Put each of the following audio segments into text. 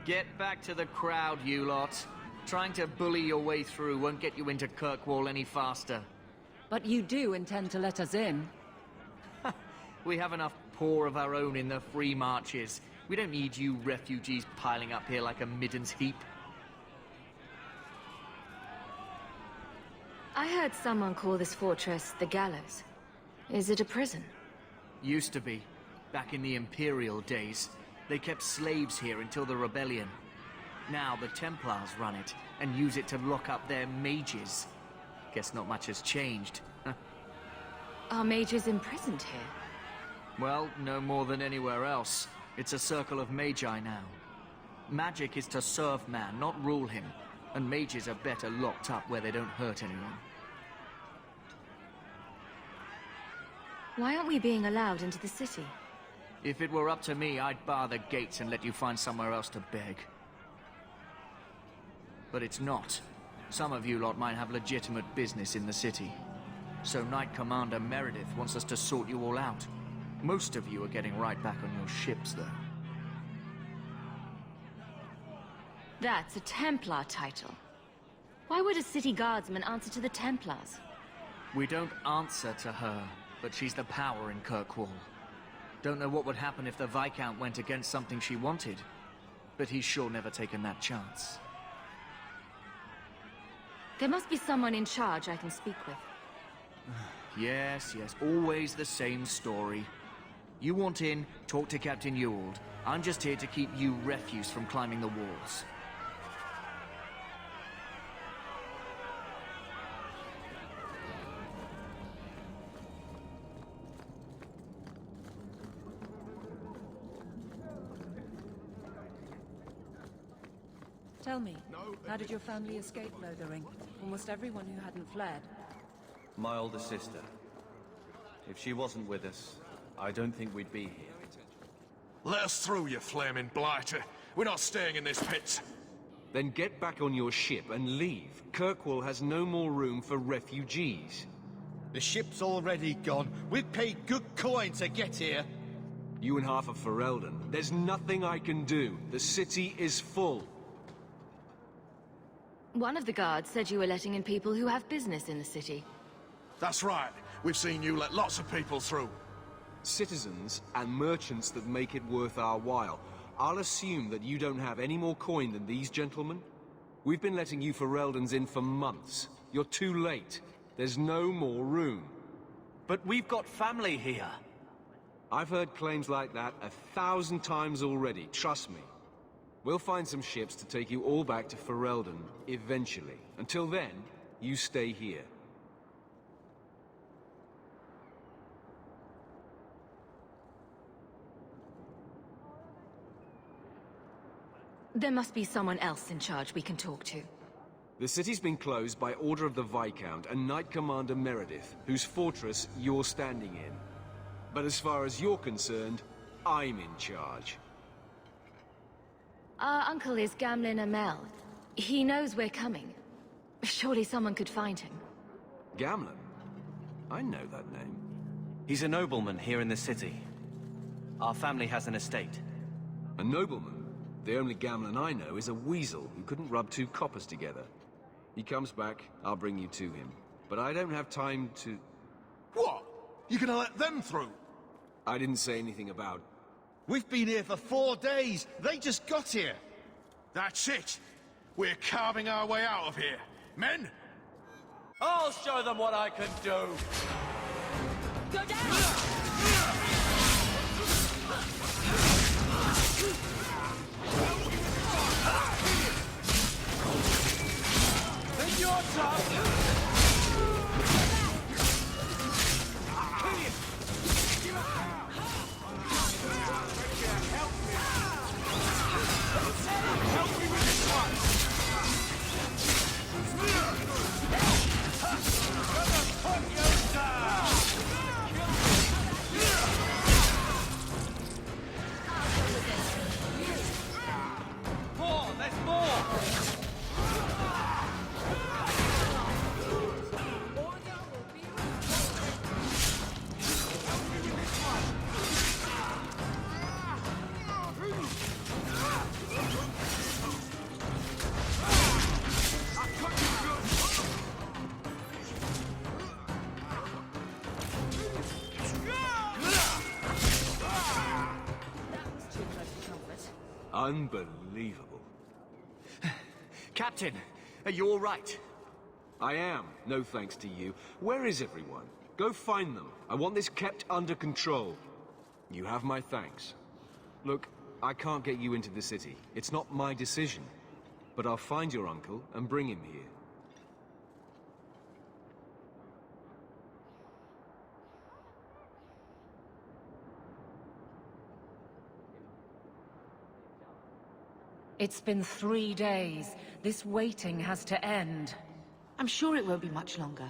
Get back to the crowd, you lot. Trying to bully your way through won't get you into Kirkwall any faster. But you do intend to let us in. We have enough poor of our own in the free marches. We don't need you refugees piling up here like a middens heap. I heard someone call this fortress the Gallows. Is it a prison? Used to be. Back in the Imperial days. They kept slaves here until the rebellion. Now the Templars run it, and use it to lock up their mages. Guess not much has changed. Are mages imprisoned here? Well, no more than anywhere else. It's a circle of magi now. Magic is to serve man, not rule him. And mages are better locked up where they don't hurt anyone. Why aren't we being allowed into the city? If it were up to me, I'd bar the gates and let you find somewhere else to beg. But it's not. Some of you lot might have legitimate business in the city. So Knight Commander Meredith wants us to sort you all out. Most of you are getting right back on your ships, though. That's a Templar title. Why would a city guardsman answer to the Templars? We don't answer to her, but she's the power in Kirkwall. Don't know what would happen if the Viscount went against something she wanted, but he's sure never taken that chance. There must be someone in charge I can speak with. Yes, always the same story. You want in, talk to Captain Ewald. I'm just here to keep you refuse from climbing the walls. Tell me, how did your family escape Lothering? Almost everyone who hadn't fled. My older sister. If she wasn't with us, I don't think we'd be here. Let us through, you flaming blighter. We're not staying in this pit. Then get back on your ship and leave. Kirkwall has no more room for refugees. The ship's already gone. We've paid good coin to get here. You and half of Ferelden. There's nothing I can do. The city is full. One of the guards said you were letting in people who have business in the city. That's right. We've seen you let lots of people through. Citizens and merchants that make it worth our while. I'll assume that you don't have any more coin than these gentlemen. We've been letting you Fereldans in for months. You're too late. There's no more room. But we've got family here. I've heard claims like that 1,000 times already, trust me. We'll find some ships to take you all back to Ferelden, eventually. Until then, you stay here. There must be someone else in charge we can talk to. The city's been closed by order of the Viscount and Knight Commander Meredith, whose fortress you're standing in. But as far as you're concerned, I'm in charge. Our uncle is Gamlin Amel. He knows we're coming. Surely someone could find him. Gamlin? I know that name. He's a nobleman here in the city. Our family has an estate. A nobleman? The only Gamlin I know is a weasel who couldn't rub two coppers together. He comes back, I'll bring you to him. But I don't have time to... What? You gonna let them through? I didn't say anything about... We've been here for 4 days. They just got here. That's it. We're carving our way out of here. Men? I'll show them what I can do! Go down! Then your turn! Unbelievable. Captain, are you all right? I am, no thanks to you. Where is everyone? Go find them. I want this kept under control. You have my thanks. Look, I can't get you into the city. It's not my decision. But I'll find your uncle and bring him here. It's been 3 days. This waiting has to end. I'm sure it won't be much longer.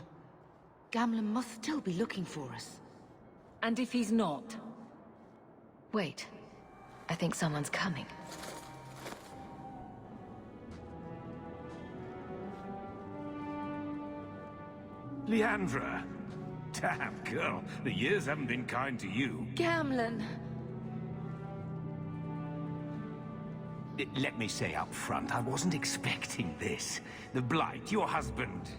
Gamlen must still be looking for us. And if he's not? Wait. I think someone's coming. Leandra! Damn, girl. The years haven't been kind to you. Gamlen! Let me say up front, I wasn't expecting this. The Blight, your husband,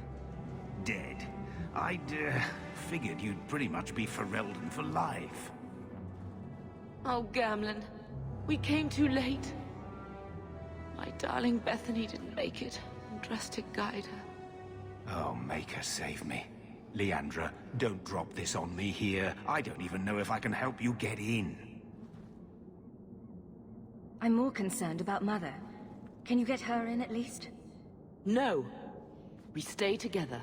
dead. I'd figured you'd pretty much be Ferelden for life. Oh, Gamlen. We came too late. My darling Bethany didn't make it. I'm dressed to guide her. Oh, make her save me. Leandra, don't drop this on me here. I don't even know if I can help you get in. I'm more concerned about Mother. Can you get her in at least? No. We stay together.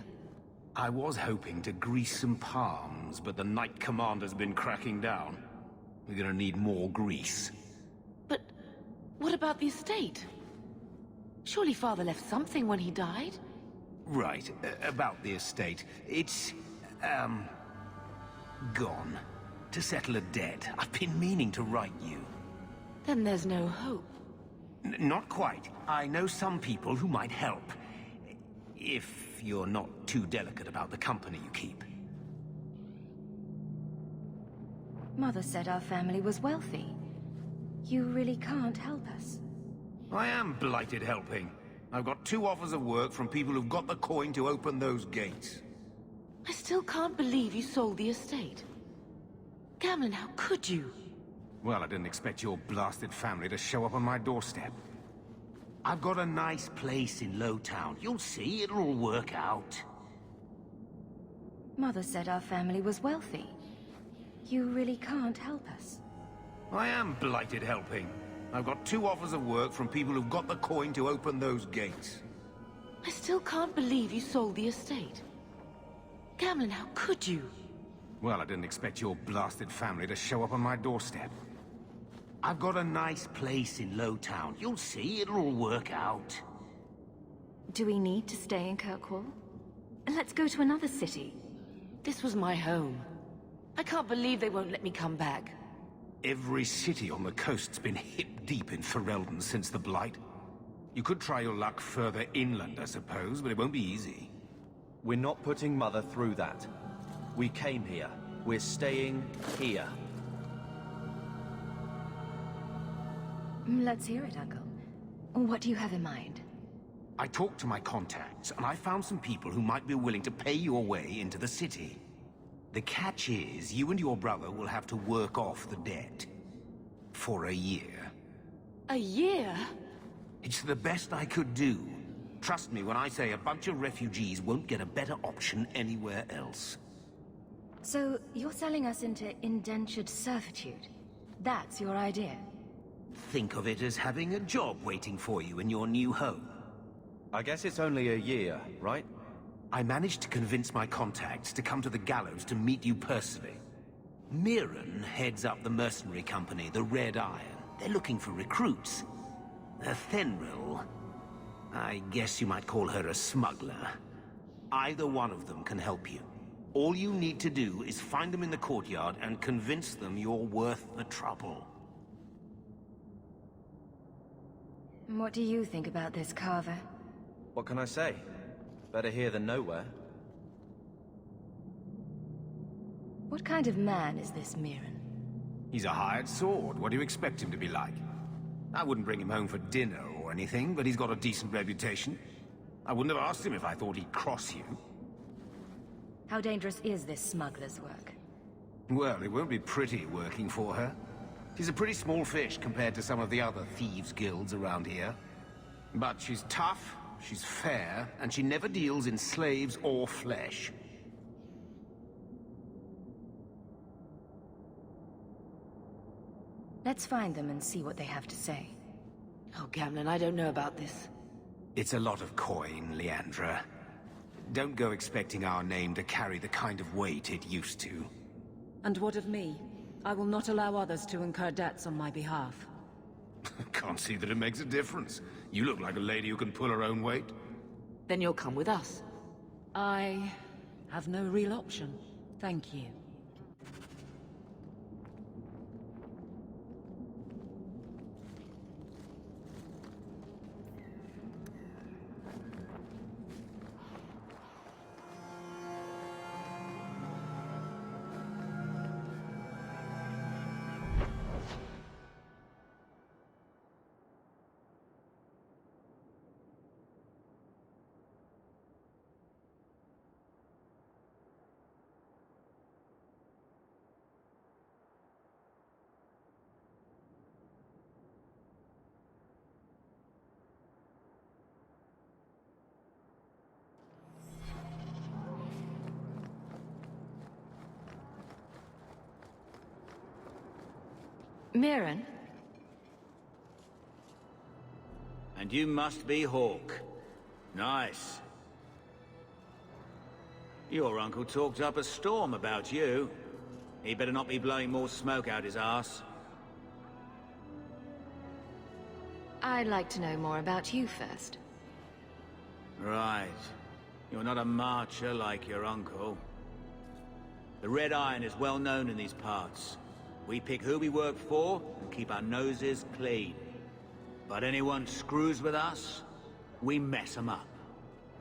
I was hoping to grease some palms, but the Knight Commander's been cracking down. We're gonna need more grease. But what about the estate? Surely Father left something when he died? Right, about the estate. It's, gone. To settle a debt. I've been meaning to write you. Then there's no hope. Not quite. I know some people who might help. If you're not too delicate about the company you keep. Mother said our family was wealthy. You really can't help us. I am blighted helping. I've got 2 offers of work from people who've got the coin to open those gates. I still can't believe you sold the estate. Gamlen, how could you? Well, I didn't expect your blasted family to show up on my doorstep. I've got a nice place in Lowtown. You'll see, it'll all work out. Mother said our family was wealthy. You really can't help us. I am blighted helping. I've got 2 offers of work from people who've got the coin to open those gates. I still can't believe you sold the estate. Gamlen, how could you? Well, I didn't expect your blasted family to show up on my doorstep. I've got a nice place in Lowtown. You'll see, it'll all work out. Do we need to stay in Kirkwall? Let's go to another city. This was my home. I can't believe they won't let me come back. Every city on the coast's been hip-deep in Ferelden since the Blight. You could try your luck further inland, I suppose, but it won't be easy. We're not putting Mother through that. We came here. We're staying here. Let's hear it, Uncle. What do you have in mind? I talked to my contacts, and I found some people who might be willing to pay your way into the city. The catch is, you and your brother will have to work off the debt. For a year. A year? It's the best I could do. Trust me when I say a bunch of refugees won't get a better option anywhere else. So, you're selling us into indentured servitude? That's your idea? Think of it as having a job waiting for you in your new home. I guess it's only a year, right? I managed to convince my contacts to come to the gallows to meet you personally. Mirren heads up the mercenary company, the Red Iron. They're looking for recruits. Fenrir, I guess you might call her a smuggler. Either one of them can help you. All you need to do is find them in the courtyard and convince them you're worth the trouble. What do you think about this, Carver? What can I say? Better here than nowhere. What kind of man is this Mirren? He's a hired sword. What do you expect him to be like? I wouldn't bring him home for dinner or anything, but he's got a decent reputation. I wouldn't have asked him if I thought he'd cross you. How dangerous is this smuggler's work? Well, it won't be pretty working for her. She's a pretty small fish compared to some of the other thieves' guilds around here. But she's tough, she's fair, and she never deals in slaves or flesh. Let's find them and see what they have to say. Oh, Gamlen, I don't know about this. It's a lot of coin, Leandra. Don't go expecting our name to carry the kind of weight it used to. And what of me? I will not allow others to incur debts on my behalf. Can't see that it makes a difference. You look like a lady who can pull her own weight. Then you'll come with us. I have no real option. Thank you. Mirren? And you must be Hawk. Nice. Your uncle talked up a storm about you. He better not be blowing more smoke out his arse. I'd like to know more about you first. Right. You're not a marcher like your uncle. The Red Iron is well known in these parts. We pick who we work for and keep our noses clean. But anyone screws with us, we mess them up.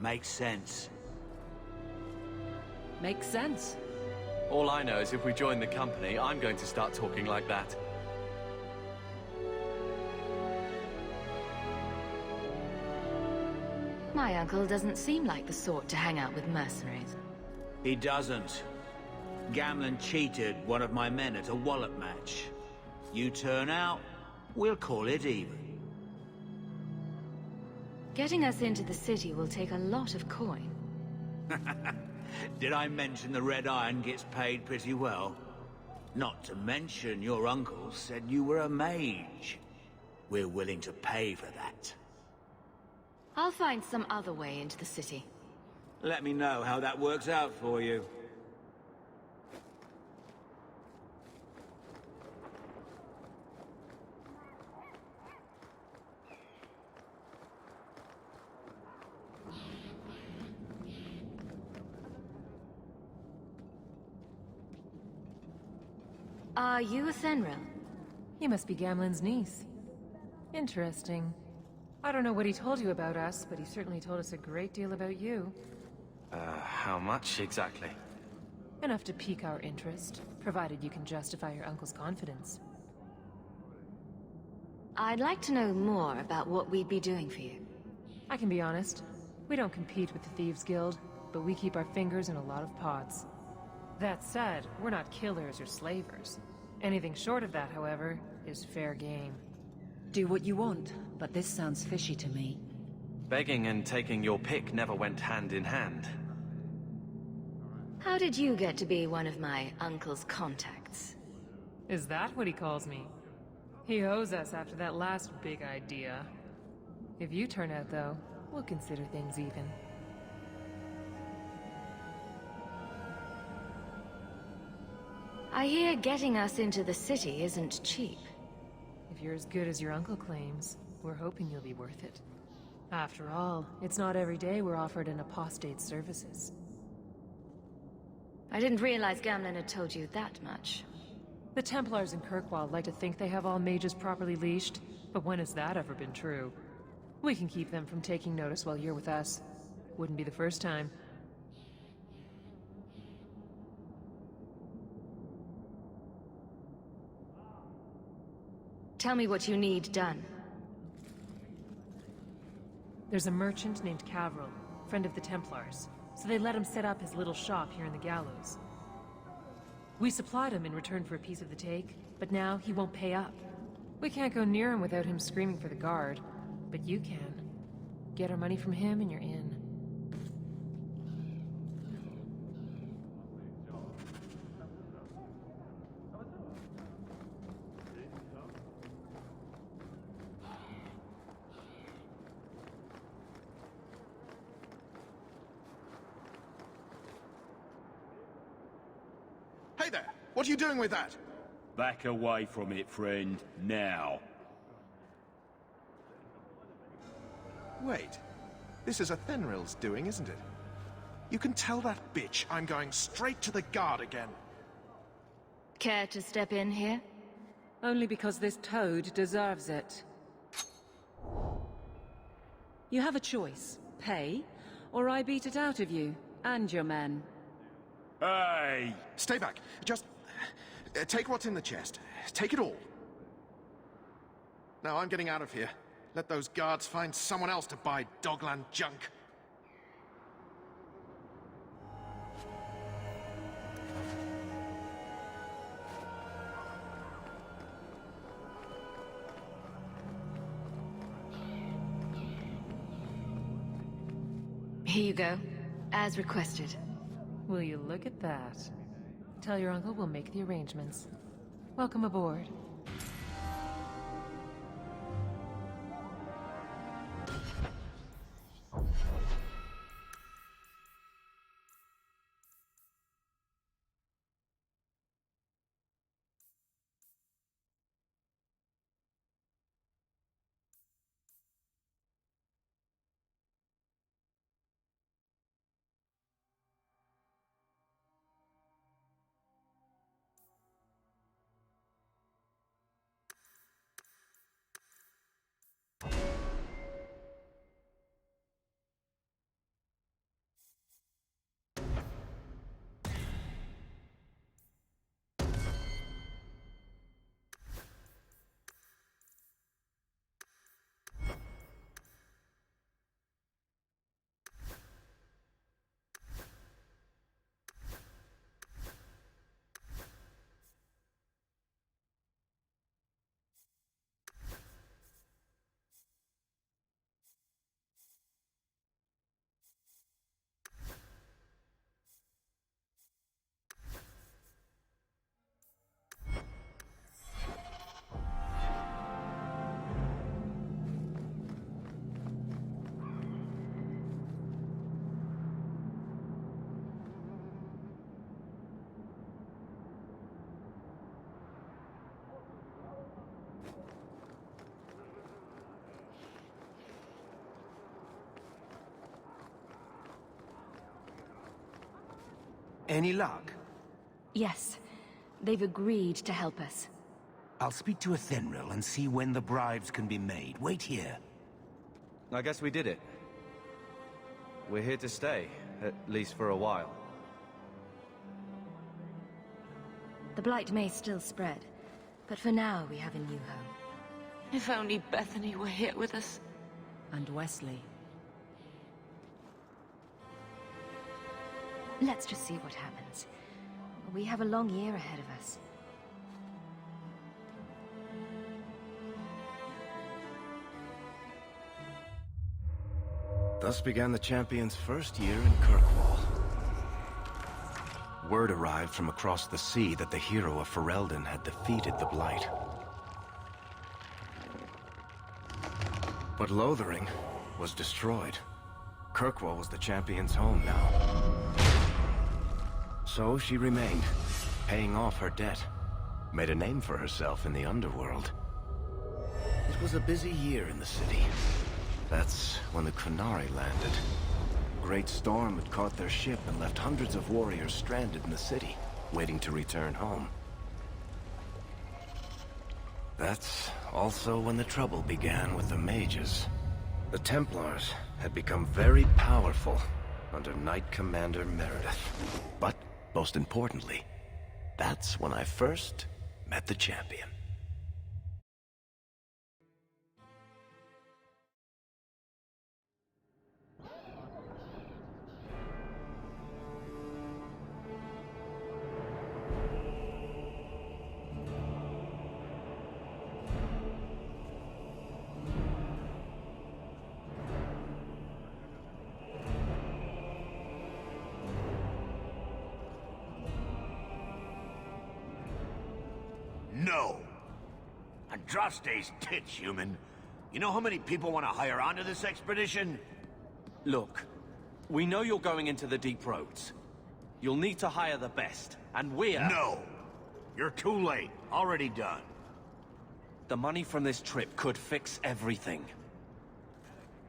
Makes sense. Makes sense. All I know is if we join the company, I'm going to start talking like that. My uncle doesn't seem like the sort to hang out with mercenaries. He doesn't. Gamlen cheated one of my men at a wallet match. You turn out, we'll call it even. Getting us into the city will take a lot of coin. Did I mention the Red Iron gets paid pretty well? Not to mention your uncle said you were a mage. We're willing to pay for that. I'll find some other way into the city. Let me know how that works out for you. Are you a Fenrir? You must be Gamlen's niece. Interesting. I don't know what he told you about us, but he certainly told us a great deal about you. How much exactly? Enough to pique our interest, provided you can justify your uncle's confidence. I'd like to know more about what we'd be doing for you. I can be honest. We don't compete with the Thieves Guild, but we keep our fingers in a lot of pots. That said, we're not killers or slavers. Anything short of that, however, is fair game. Do what you want, but this sounds fishy to me. Begging and taking your pick never went hand in hand. How did you get to be one of my uncle's contacts? Is that what he calls me? He owes us after that last big idea. If you turn out, though, we'll consider things even. I hear getting us into the city isn't cheap. If you're as good as your uncle claims, we're hoping you'll be worth it. After all, it's not every day we're offered an apostate's services. I didn't realize Gamlen had told you that much. The Templars in Kirkwall like to think they have all mages properly leashed, but when has that ever been true? We can keep them from taking notice while you're with us. Wouldn't be the first time. Tell me what you need done. There's a merchant named Cavril, friend of the Templars, so they let him set up his little shop here in the Gallows. We supplied him in return for a piece of the take, but now he won't pay up. We can't go near him without him screaming for the guard, but you can. Get our money from him and you're in. Hey there! What are you doing with that? Back away from it, friend. Now. Wait. This is a Thenril's doing, isn't it? You can tell that bitch I'm going straight to the guard again. Care to step in here? Only because this toad deserves it. You have a choice. Pay, or I beat it out of you, and your men. Hey! Stay back. Just... take what's in the chest. Take it all. Now I'm getting out of here. Let those guards find someone else to buy Dogland junk. Here you go, as requested. Will you look at that? Tell your uncle we'll make the arrangements. Welcome aboard. Any luck? Yes, they've agreed to help us. I'll speak to a Thenril and see when the bribes can be made. Wait here. I guess we did it. We're here to stay, at least for a while. The blight may still spread, but for now we have a new home. If only Bethany were here with us. And Wesley. Let's just see what happens. We have a long year ahead of us. Thus began the champion's first year in Kirkwall. Word arrived from across the sea that the hero of Ferelden had defeated the Blight. But Lothering was destroyed. Kirkwall was the champion's home now. So she remained, paying off her debt. Made a name for herself in the underworld. It was a busy year in the city. That's when the Kunari landed. A great storm had caught their ship and left hundreds of warriors stranded in the city, waiting to return home. That's also when the trouble began with the mages. The Templars had become very powerful under Knight Commander Meredith. But, most importantly, that's when I first met the champion. No. Andraste's tits, human. You know how many people want to hire onto this expedition? Look, we know you're going into the deep roads. You'll need to hire the best, and we're... No! You're too late. Already done. The money from this trip could fix everything.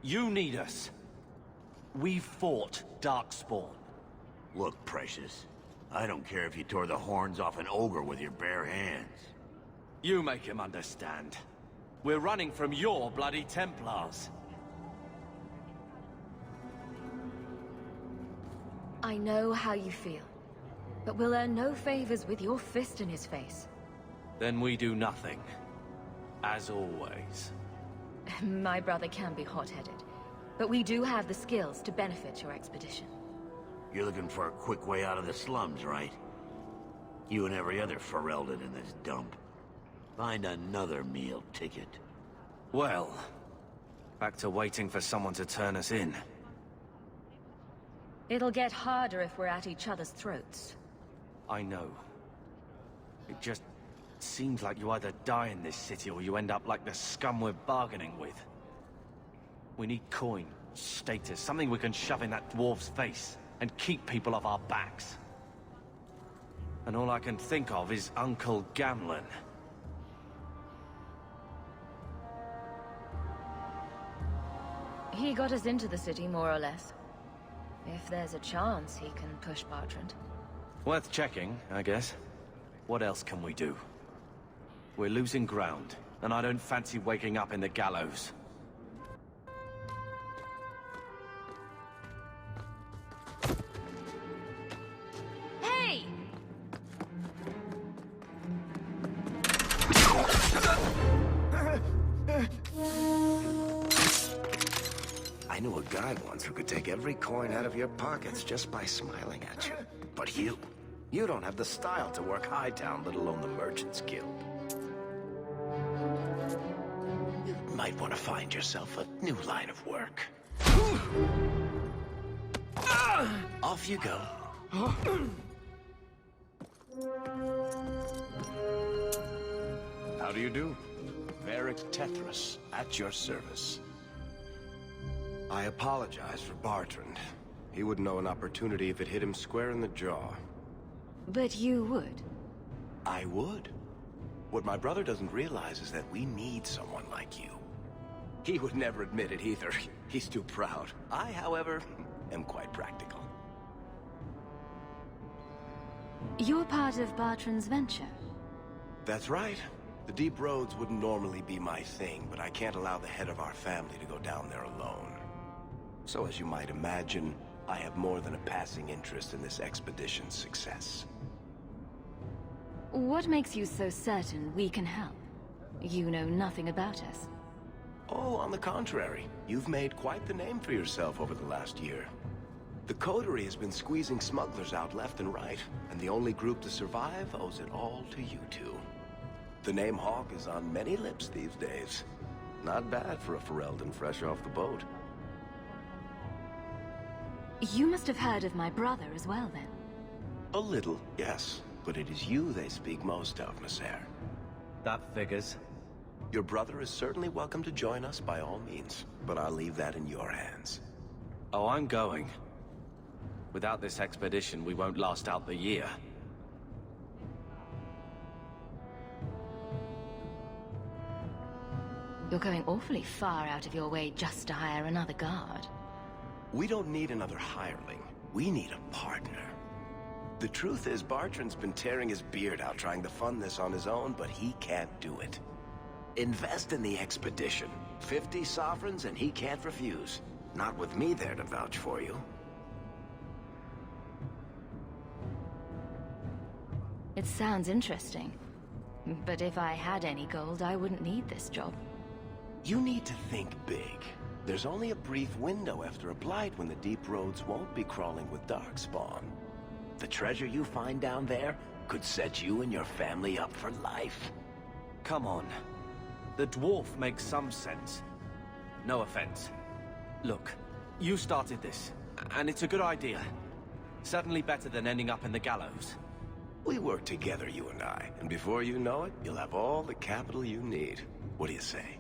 You need us. We fought Darkspawn. Look, Precious. I don't care if you tore the horns off an ogre with your bare hands. You make him understand. We're running from your bloody Templars. I know how you feel, but we'll earn no favors with your fist in his face. Then we do nothing. As always. My brother can be hot-headed, but we do have the skills to benefit your expedition. You're looking for a quick way out of the slums, right? You and every other Ferelden in this dump. Find another meal ticket. Well, back to waiting for someone to turn us in. It'll get harder if we're at each other's throats. I know. It just seems like you either die in this city or you end up like the scum we're bargaining with. We need coin, status, something we can shove in that dwarf's face and keep people off our backs. And all I can think of is Uncle Gamlen. He got us into the city, more or less. If there's a chance, he can push Bertrand. Worth checking, I guess. What else can we do? We're losing ground, and I don't fancy waking up in the gallows. Hey! I knew a guy once who could take every coin out of your pockets just by smiling at you. But you don't have the style to work Hightown, let alone the Merchants Guild. You might want to find yourself a new line of work. Off you go. How do you do? Varric Tethras, at your service. I apologize for Bertrand. He wouldn't know an opportunity if it hit him square in the jaw. But you would. I would. What my brother doesn't realize is that we need someone like you. He would never admit it either. He's too proud. I, however, am quite practical. You're part of Bertrand's venture. That's right. The deep roads wouldn't normally be my thing, but I can't allow the head of our family to go down there alone. So as you might imagine, I have more than a passing interest in this expedition's success. What makes you so certain we can help? You know nothing about us. Oh, on the contrary. You've made quite the name for yourself over the last year. The Coterie has been squeezing smugglers out left and right, and the only group to survive owes it all to you two. The name Hawk is on many lips these days. Not bad for a Ferelden fresh off the boat. You must have heard of my brother as well, then. A little, yes. But it is you they speak most of, Messer. That figures. Your brother is certainly welcome to join us by all means, but I'll leave that in your hands. Oh, I'm going. Without this expedition, we won't last out the year. You're going awfully far out of your way just to hire another guard. We don't need another hireling. We need a partner. The truth is, Bertrand's been tearing his beard out trying to fund this on his own, but he can't do it. Invest in the expedition. 50 sovereigns and he can't refuse. Not with me there to vouch for you. It sounds interesting. But if I had any gold, I wouldn't need this job. You need to think big. There's only a brief window after a blight when the deep roads won't be crawling with darkspawn. The treasure you find down there could set you and your family up for life. Come on. The dwarf makes some sense. No offense. Look, you started this, and it's a good idea. Certainly better than ending up in the gallows. We work together, you and I, and before you know it, you'll have all the capital you need. What do you say?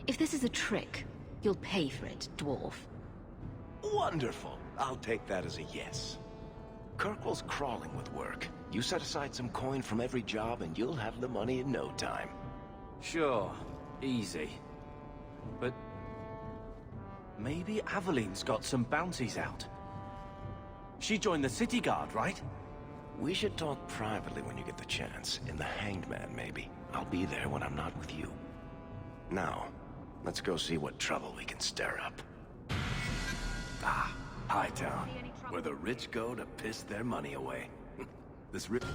If this is a trick, you'll pay for it, dwarf. Wonderful. I'll take that as a yes. Kirkwall's crawling with work. You set aside some coin from every job and you'll have the money in no time. Sure, easy. But maybe Aveline's got some bounties out. She joined the city guard, right? We should talk privately when you get the chance. In the Hanged Man, maybe. I'll be there when I'm not with you. Now, let's go see what trouble we can stir up. Ah, Hightown, where the rich go to piss their money away. This rip...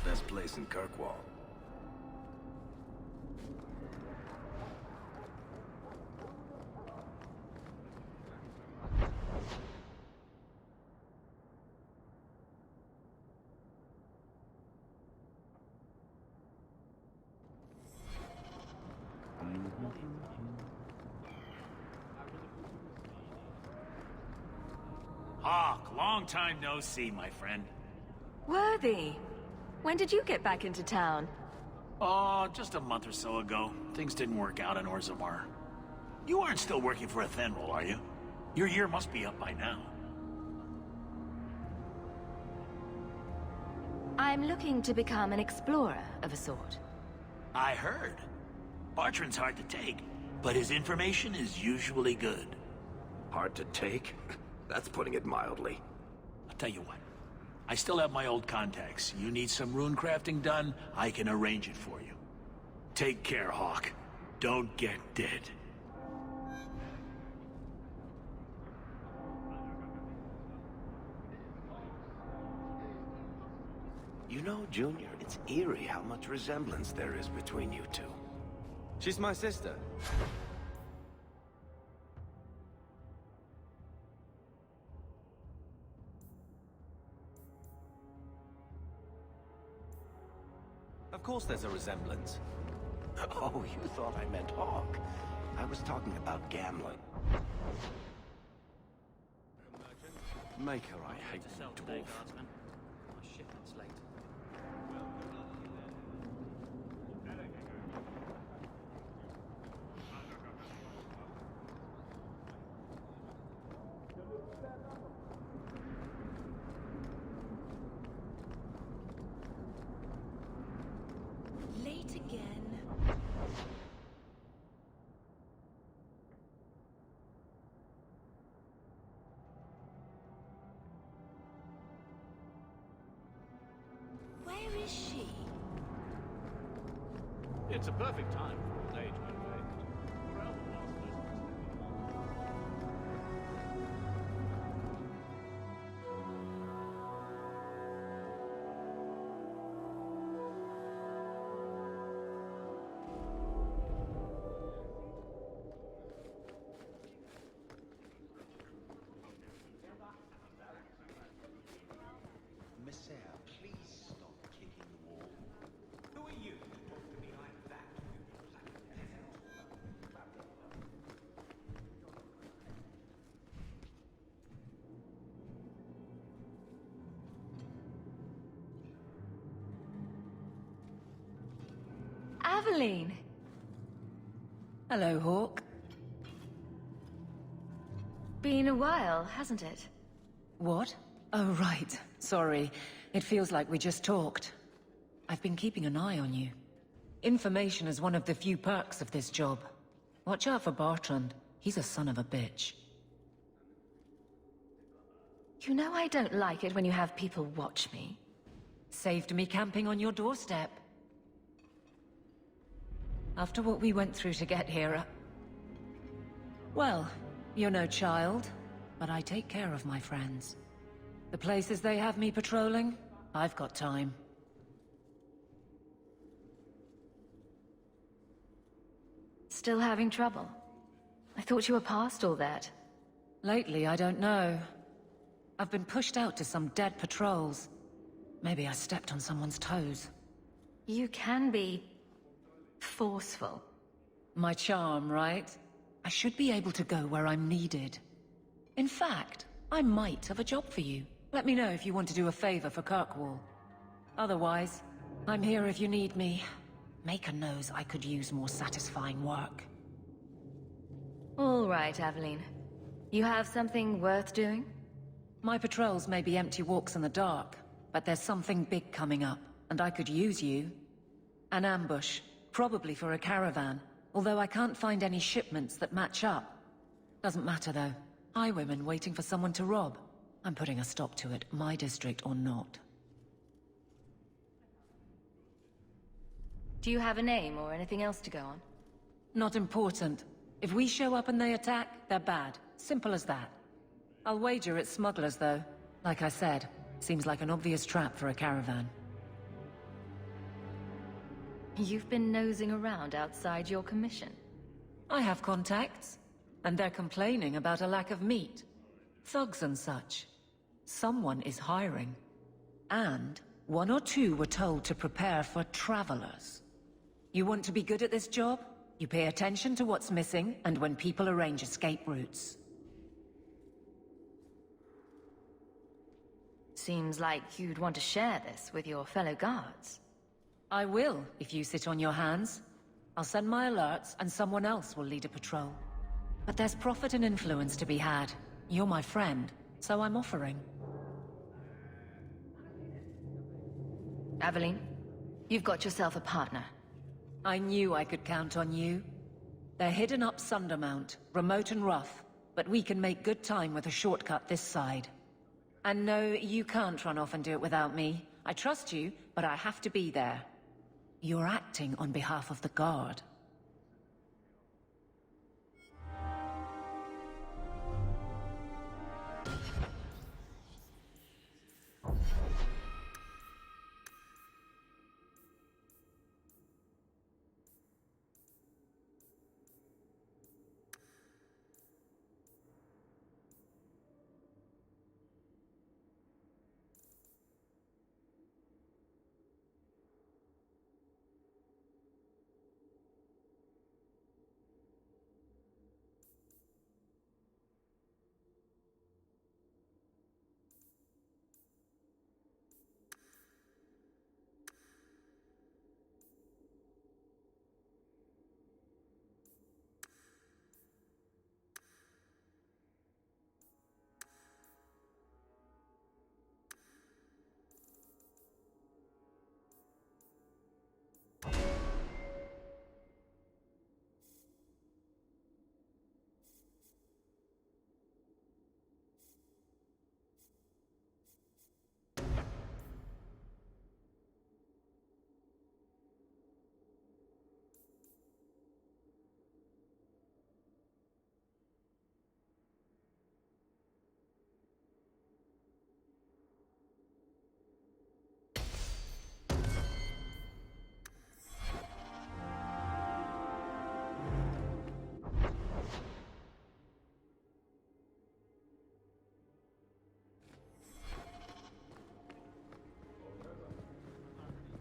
Best place in Kirkwall. Hawk, long time no see, my friend. Worthy. When did you get back into town? Oh, just a month or so ago. Things didn't work out in Orzammar. You aren't still working for Athenril, are you? Your year must be up by now. I'm looking to become an explorer of a sort. I heard. Bartrand's hard to take, but his information is usually good. Hard to take? That's putting it mildly. I'll tell you what. I still have my old contacts. You need some rune crafting done, I can arrange it for you. Take care, Hawk. Don't get dead. You know, Junior, it's eerie how much resemblance there is between you two. She's my sister. Of course there's a resemblance. Oh, you thought I meant Hawk. I was talking about Gamlin. Maker, I hate you, dwarf. Late again. Where is she? It's a perfect time for a day to invade. Messiah, please stop kicking the wall. Who are you to talk to me like that? Aveline! Hello, Hawk. Been a while, hasn't it? What? Oh, right. Sorry. It feels like we just talked. I've been keeping an eye on you. Information is one of the few perks of this job. Watch out for Bartrand. He's a son of a bitch. You know I don't like it when you have people watch me. Saved me camping on your doorstep. After what we went through to get here, well, you're no child, but I take care of my friends. The places they have me patrolling, I've got time. Still having trouble? I thought you were past all that. Lately, I don't know. I've been pushed out to some dead patrols. Maybe I stepped on someone's toes. You can be forceful. My charm, right? I should be able to go where I'm needed. In fact, I might have a job for you. Let me know if you want to do a favor for Kirkwall. Otherwise, I'm here if you need me. Maker knows I could use more satisfying work. All right, Aveline. You have something worth doing? My patrols may be empty walks in the dark, but there's something big coming up, and I could use you. An ambush, probably for a caravan, although I can't find any shipments that match up. Doesn't matter though. Highwaymen waiting for someone to rob. I'm putting a stop to it, my district or not. Do you have a name or anything else to go on? Not important. If we show up and they attack, they're bad. Simple as that. I'll wager it's smugglers though. Like I said, seems like an obvious trap for a caravan. You've been nosing around outside your commission. I have contacts, and they're complaining about a lack of meat. Thugs and such. Someone is hiring. And one or two were told to prepare for travelers. You want to be good at this job? You pay attention to what's missing, and when people arrange escape routes. Seems like you'd want to share this with your fellow guards. I will, if you sit on your hands. I'll send my alerts, and someone else will lead a patrol. But there's profit and influence to be had. You're my friend, so I'm offering. Aveline, you've got yourself a partner. I knew I could count on you. They're hidden up Sundermount, remote and rough, but we can make good time with a shortcut this side. And no, you can't run off and do it without me. I trust you, but I have to be there. You're acting on behalf of the Guard.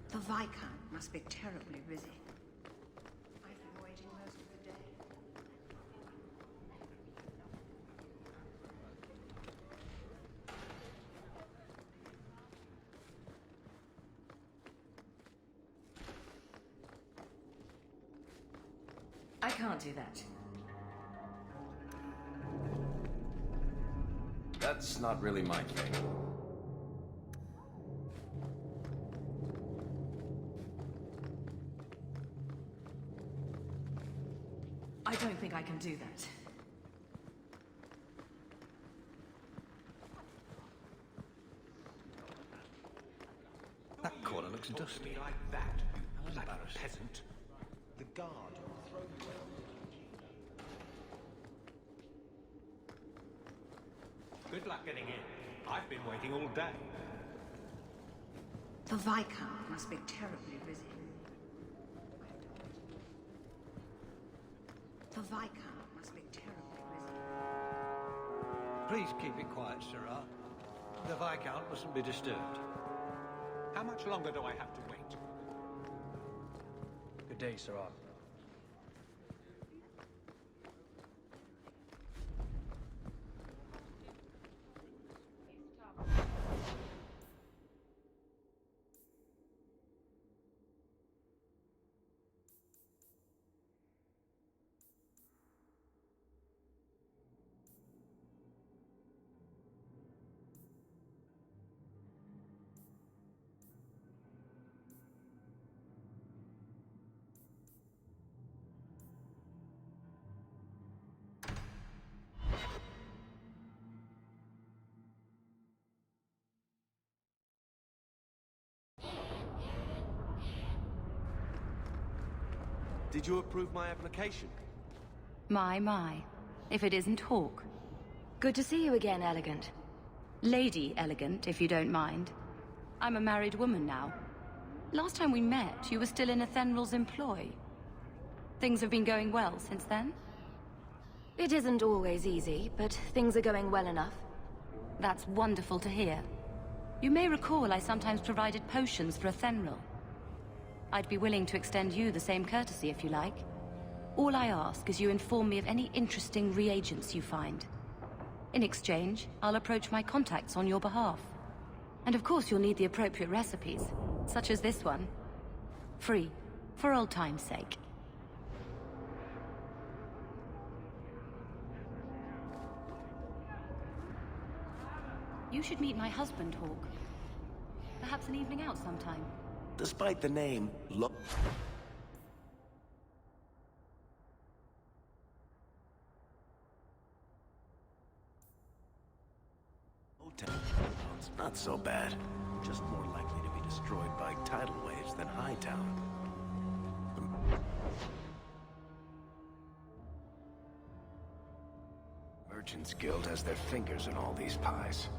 The Viscount must be terribly busy. I've been waiting most of the day. I can't do that. That's not really my thing. I don't think I can do that. That corner looks dusty. Like that, you bloody peasant. The guard will throw you out. Good luck getting in. I've been waiting all day. The Viscount must be terribly busy. The Viscount must be terribly busy. Please keep it quiet, Sirrah. The Viscount mustn't be disturbed. How much longer do I have to wait? Good day, Sirrah. Did you approve my application? My. If it isn't Hawk. Good to see you again, Elegant. Lady Elegant, if you don't mind. I'm a married woman now. Last time we met, you were still in Athenral's employ. Things have been going well since then? It isn't always easy, but things are going well enough. That's wonderful to hear. You may recall I sometimes provided potions for Athenral. I'd be willing to extend you the same courtesy if you like. All I ask is you inform me of any interesting reagents you find. In exchange, I'll approach my contacts on your behalf. And of course you'll need the appropriate recipes, such as this one. Free, for old time's sake. You should meet my husband, Hawk. Perhaps an evening out sometime. Despite the name, look. not so bad. Just more likely to be destroyed by tidal waves than Hightown. Merchants Guild has their fingers in all these pies.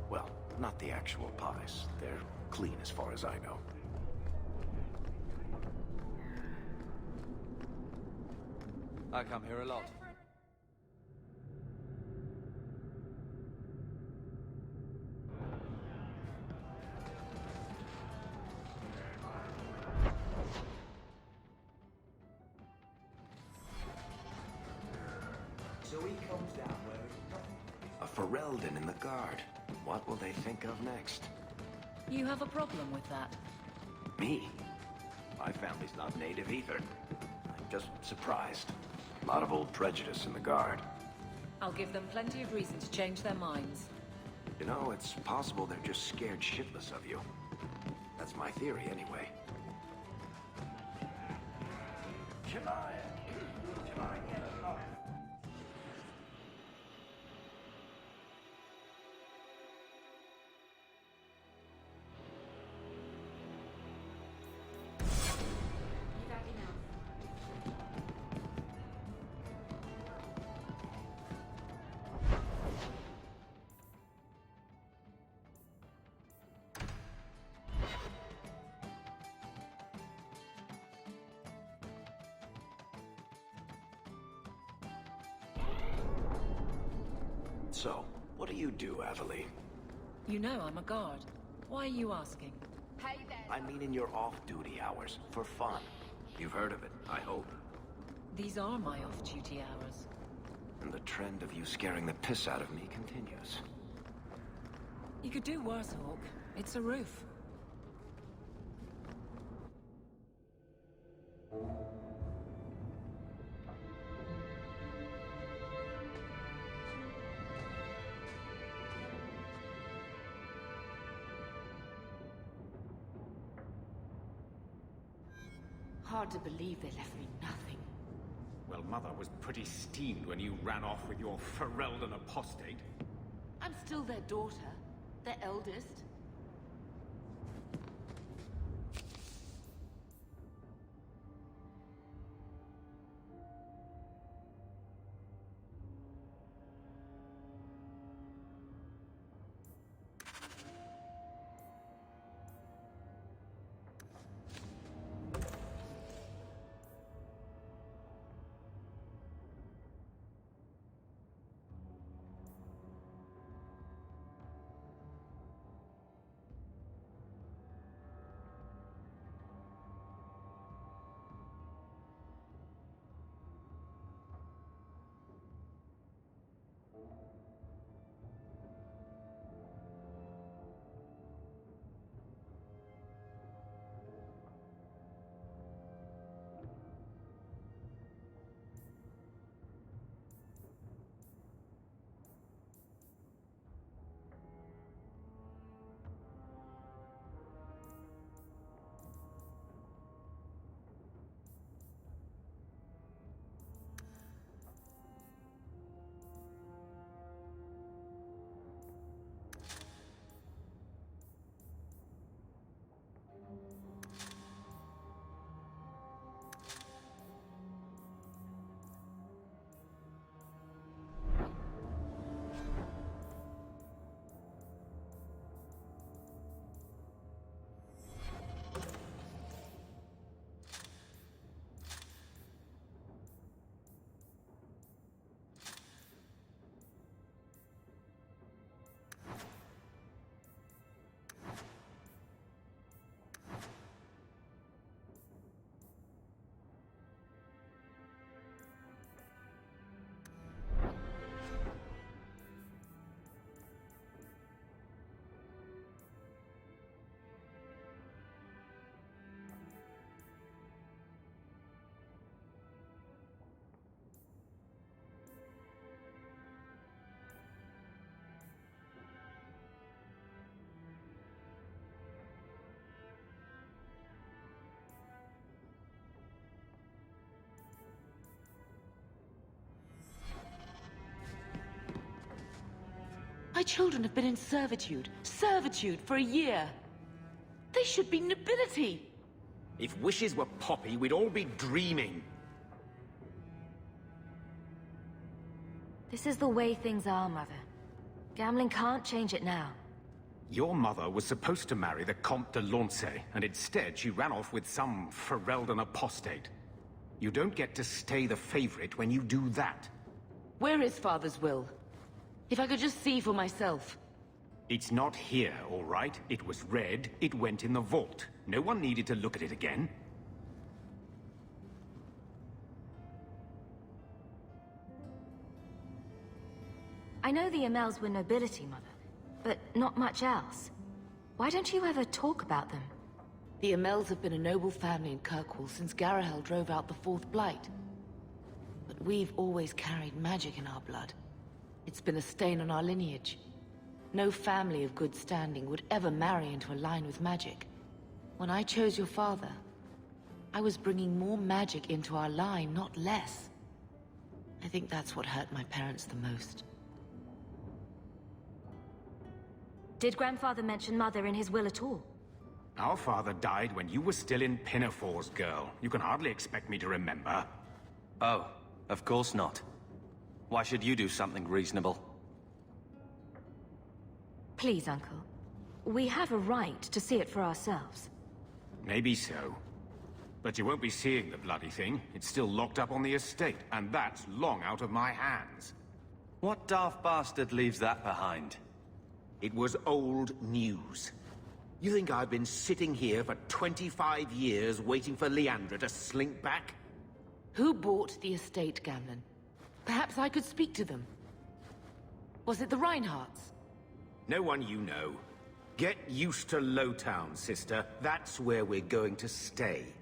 Well, not the actual pies. They're clean as far as I know. I come here a lot. So he comes down wearing a Ferelden in the guard. What will they think of next? You have a problem with that? Me? My family's not native either. I'm just surprised. A lot of old prejudice in the guard. I'll give them plenty of reason to change their minds. You know, it's possible they're just scared shitless of you. That's my theory, anyway. Can I get a look? So, what do you do, Aveline? You know I'm a guard. Why are you asking? Hey there. I mean in your off-duty hours, for fun. You've heard of it, I hope. These are my off-duty hours. And the trend of you scaring the piss out of me continues. You could do worse, Hawk. It's a roof. Hard to believe they left me nothing. Well, Mother was pretty steamed when you ran off with your Ferelden apostate. I'm still their daughter, their eldest. children have been in servitude. Servitude for a year. They should be nobility. If wishes were poppy, we'd all be dreaming. This is the way things are, Mother. Gamling can't change it now. Your mother was supposed to marry the Comte de Launcey, and instead she ran off with some Ferelden apostate. You don't get to stay the favorite when you do that. Where is Father's will? If I could just see for myself. It's not here, all right? It was read, it went in the vault. No one needed to look at it again. I know the Amels were nobility, Mother, but not much else. Why don't you ever talk about them? The Amels have been a noble family in Kirkwall since Garahel drove out the Fourth Blight. But we've always carried magic in our blood. It's been a stain on our lineage. No family of good standing would ever marry into a line with magic. When I chose your father, I was bringing more magic into our line, not less. I think that's what hurt my parents the most. Did Grandfather mention Mother in his will at all? Our father died when you were still in Pinafores, girl. You can hardly expect me to remember. Oh, of course not. Why should you do something reasonable? Please, Uncle. We have a right to see it for ourselves. Maybe so. But you won't be seeing the bloody thing. It's still locked up on the estate, and that's long out of my hands. What daft bastard leaves that behind? It was old news. You think I've been sitting here for 25 years waiting for Leandra to slink back? Who bought the estate, Gamlen? Perhaps I could speak to them. Was it the Reinhardts? No one you know. Get used to Lowtown, sister. That's where we're going to stay.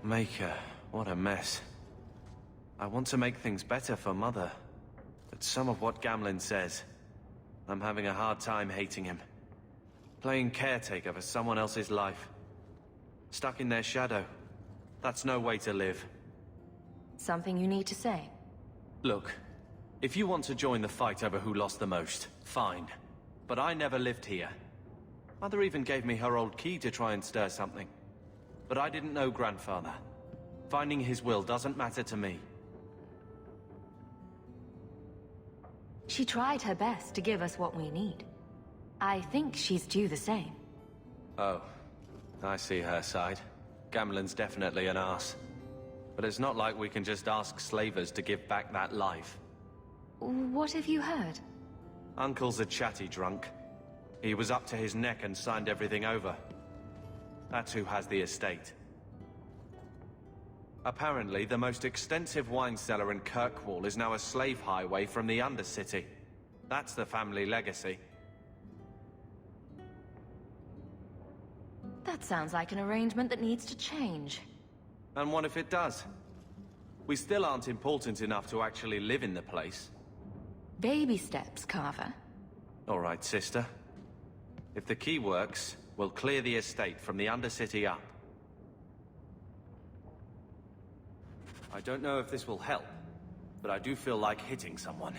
Maker, what a mess. I want to make things better for Mother, but some of what Gamlen says, I'm having a hard time hating him. Playing caretaker for someone else's life. Stuck in their shadow. That's no way to live. Something you need to say? Look, if you want to join the fight over who lost the most, fine. But I never lived here. Mother even gave me her old key to try and stir something. But I didn't know Grandfather. Finding his will doesn't matter to me. She tried her best to give us what we need. I think she's due the same. Oh, I see her side. Gamlen's definitely an arse. But it's not like we can just ask slavers to give back that life. What have you heard? Uncle's a chatty drunk. He was up to his neck and signed everything over. That's who has the estate. Apparently, the most extensive wine cellar in Kirkwall is now a slave highway from the Undercity. That's the family legacy. That sounds like an arrangement that needs to change. And what if it does? We still aren't important enough to actually live in the place. Baby steps, Carver. All right, sister. If the key works, we'll clear the estate from the Undercity up. I don't know if this will help, but I do feel like hitting someone.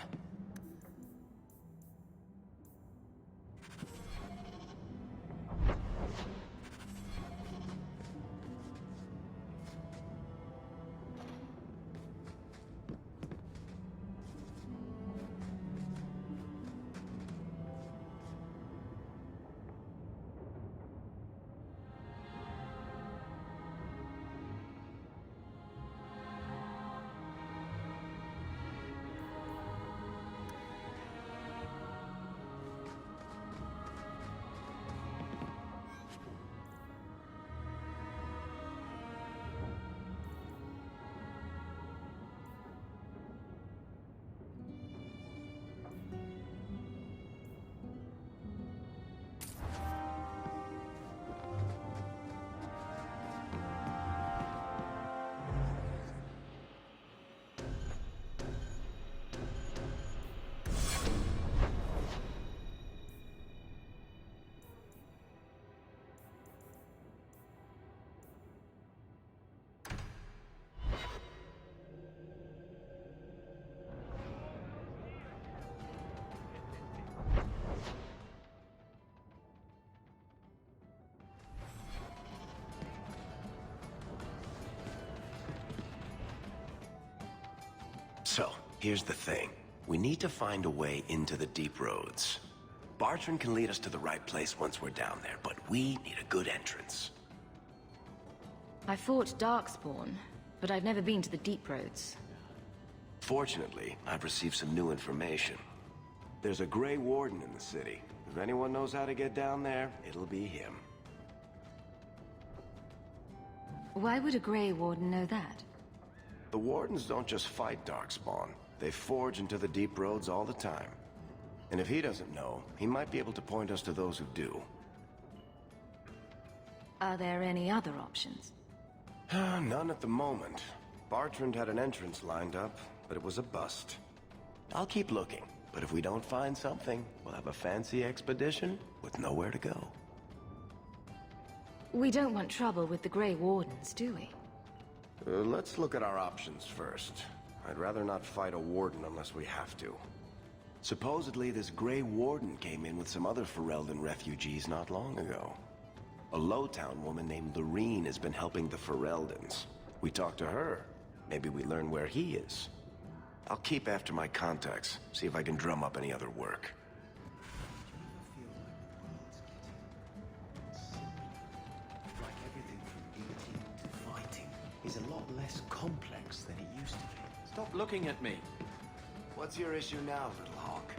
So, here's the thing. We need to find a way into the deep roads. Bartrand can lead us to the right place once we're down there, but we need a good entrance. I fought Darkspawn, but I've never been to the Deep Roads. Fortunately, I've received some new information. There's a Grey Warden in the city. If anyone knows how to get down there, it'll be him. Why would a Grey Warden know that? The Wardens don't just fight Darkspawn. They forge into the deep roads all the time. And if he doesn't know, he might be able to point us to those who do. Are there any other options? None at the moment. Bartrand had an entrance lined up, but it was a bust. I'll keep looking, but if we don't find something, we'll have a fancy expedition with nowhere to go. We don't want trouble with the Grey Wardens, do we? Let's look at our options first. I'd rather not fight a warden unless we have to. Supposedly, this Grey Warden came in with some other Ferelden refugees not long ago. A Lowtown woman named Lorene has been helping the Fereldans. We talked to her. Maybe we learn where he is. I'll keep after my contacts, see if I can drum up any other work. Like everything from eating to fighting is a lot less complex than it used to be. Stop looking at me. What's your issue now, little hawk?